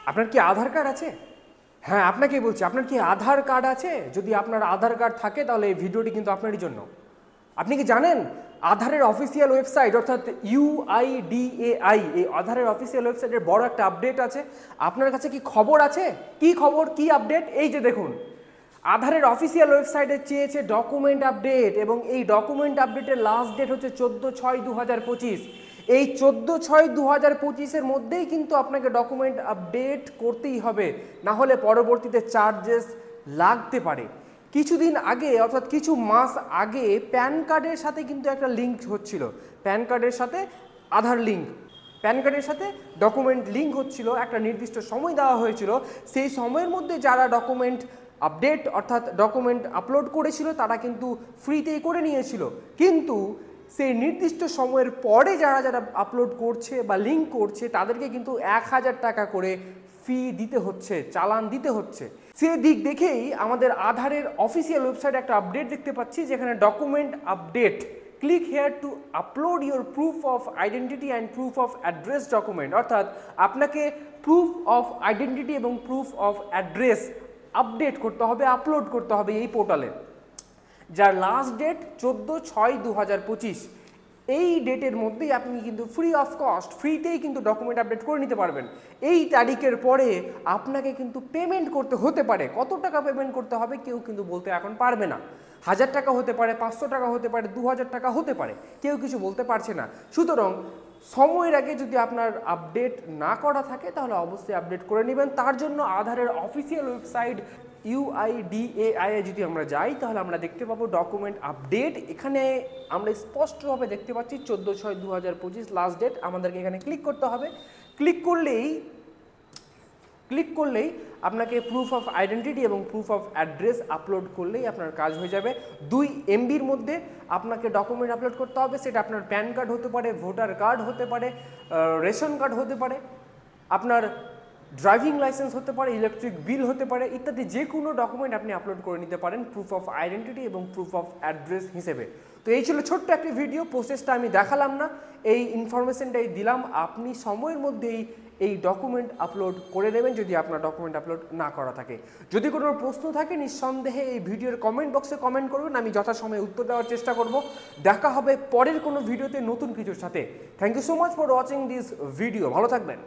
আপনার কি আধার কার্ড আছে? হ্যাঁ, আপনাকেই বলছি, আপনার কি আধার কার্ড আছে? যদি আপনার আধার কার্ড থাকে তাহলে এই ভিডিওটি কিন্তু আপনারই জন্য। আপনি কি জানেন আধারের অফিসিয়াল ওয়েবসাইট অর্থাৎ UIDAI, এই আধারের অফিসিয়াল ওয়েবসাইটের বড় একটা আপডেট আছে। আপনার কাছে কি খবর আছে? কি খবর, কি আপডেট? এই যে দেখুন, আধারের অফিসিয়াল ওয়েবসাইটে চেয়েছে ডকুমেন্ট আপডেট, এবং এই ডকুমেন্ট আপডেটের লাস্ট ডেট হচ্ছে 14/6/2025। এই 14/6/2025-এর মধ্যেই কিন্তু আপনাকে ডকুমেন্ট আপডেট করতেই হবে, না হলে পরবর্তীতে চার্জেস লাগতে পারে। কিছুদিন আগে অর্থাৎ কিছু মাস আগে প্যান কার্ডের সাথে কিন্তু একটা লিঙ্ক হচ্ছিল, প্যান কার্ডের সাথে আধার লিঙ্ক, প্যান কার্ডের সাথে ডকুমেন্ট লিঙ্ক হচ্ছিল, একটা নির্দিষ্ট সময় দেওয়া হয়েছিল। সেই সময়ের মধ্যে যারা ডকুমেন্ট আপডেট অর্থাৎ ডকুমেন্ট আপলোড করেছিল তারা কিন্তু ফ্রিতেই করে নিয়েছিল, কিন্তু সেই নির্দিষ্ট সময়ের পরে যারা যারা আপলোড করছে বা লিঙ্ক করছে তাদেরকে কিন্তু 1000 টাকা করে ফি দিতে হচ্ছে, চালান দিতে হচ্ছে। সেই দিক দেখেই আমাদের আধারের অফিসিয়াল ওয়েবসাইটে একটা আপডেট দেখতে পাচ্ছি, যেখানে document update, click here two upload your proof of identity and proof of address document. অর্থাৎ আপনাকে প্রুফ অফ আইডেন্টিটি এবং প্রুফ অফ অ্যাড্রেস আপডেট করতে হবে, আপলোড করতে হবে এই পোর্টালে, যার লাস্ট ডেট 14/6/2025। এই ডেটের মধ্যেই আপনি কিন্তু ফ্রি অফ কস্ট, ফ্রিতেই কিন্তু ডকুমেন্ট আপডেট করে নিতে পারবেন। এই তারিখের পরে আপনাকে কিন্তু পেমেন্ট করতে হতে পারে। কত টাকা পেমেন্ট করতে হবে কেউ কিন্তু বলতে এখন পারবে না। 1000 টাকা হতে পারে, 500 টাকা হতে পারে, 2000 টাকা হতে পারে, কেউ কিছু বলতে পারছে না। সুতরাং সময়ের আগে যদি আপনার আপডেট না করা থাকে তাহলে অবশ্যই আপডেট করে নেবেন। তার জন্য আধারের অফিসিয়াল ওয়েবসাইট UIDAI এ যদি আমরা যাই তাহলে আমরা দেখতে পাবো ডকুমেন্ট আপডেট। এখানে আমরা স্পষ্টভাবে দেখতে পাচ্ছি 14/6/2025 লাস্ট ডেট। আমাদেরকে এখানে ক্লিক করতে হবে। ক্লিক করলেই আপনাকে প্রুফ অফ আইডেন্টিটি এবং প্রুফ অফ অ্যাড্রেস আপলোড করলেই আপনার কাজ হয়ে যাবে। 2 MBর মধ্যে আপনাকে ডকুমেন্ট আপলোড করতে হবে। সেটা আপনার প্যান কার্ড হতে পারে, ভোটার কার্ড হতে পারে, রেশন কার্ড হতে পারে, আপনার ড্রাইভিং লাইসেন্স হতে পারে, ইলেকট্রিক বিল হতে পারে, ইত্যাদি যে কোনো ডকুমেন্ট আপনি আপলোড করে নিতে পারেন প্রুফ অফ আইডেন্টিটি এবং প্রুফ অফ অ্যাড্রেস হিসেবে। তো এই ছিল ছোট্ট একটি ভিডিও, প্রসেসটা আমি দেখালাম না, এই ইনফরমেশনটাই দিলাম। আপনি সময়ের মধ্যেই এই ডকুমেন্ট আপলোড করে নেবেন যদি আপনার ডকুমেন্ট আপলোড না করা থাকে। যদি কোনো প্রশ্ন থাকে নিঃসন্দেহে এই ভিডিওর কমেন্ট বক্সে কমেন্ট করবেন, আমি যথাসময়ে উত্তর দেওয়ার চেষ্টা করব। দেখা হবে পরের কোনো ভিডিওতে নতুন কিছুর সাথে। Thank you so much for watching this video. ভালো থাকবেন।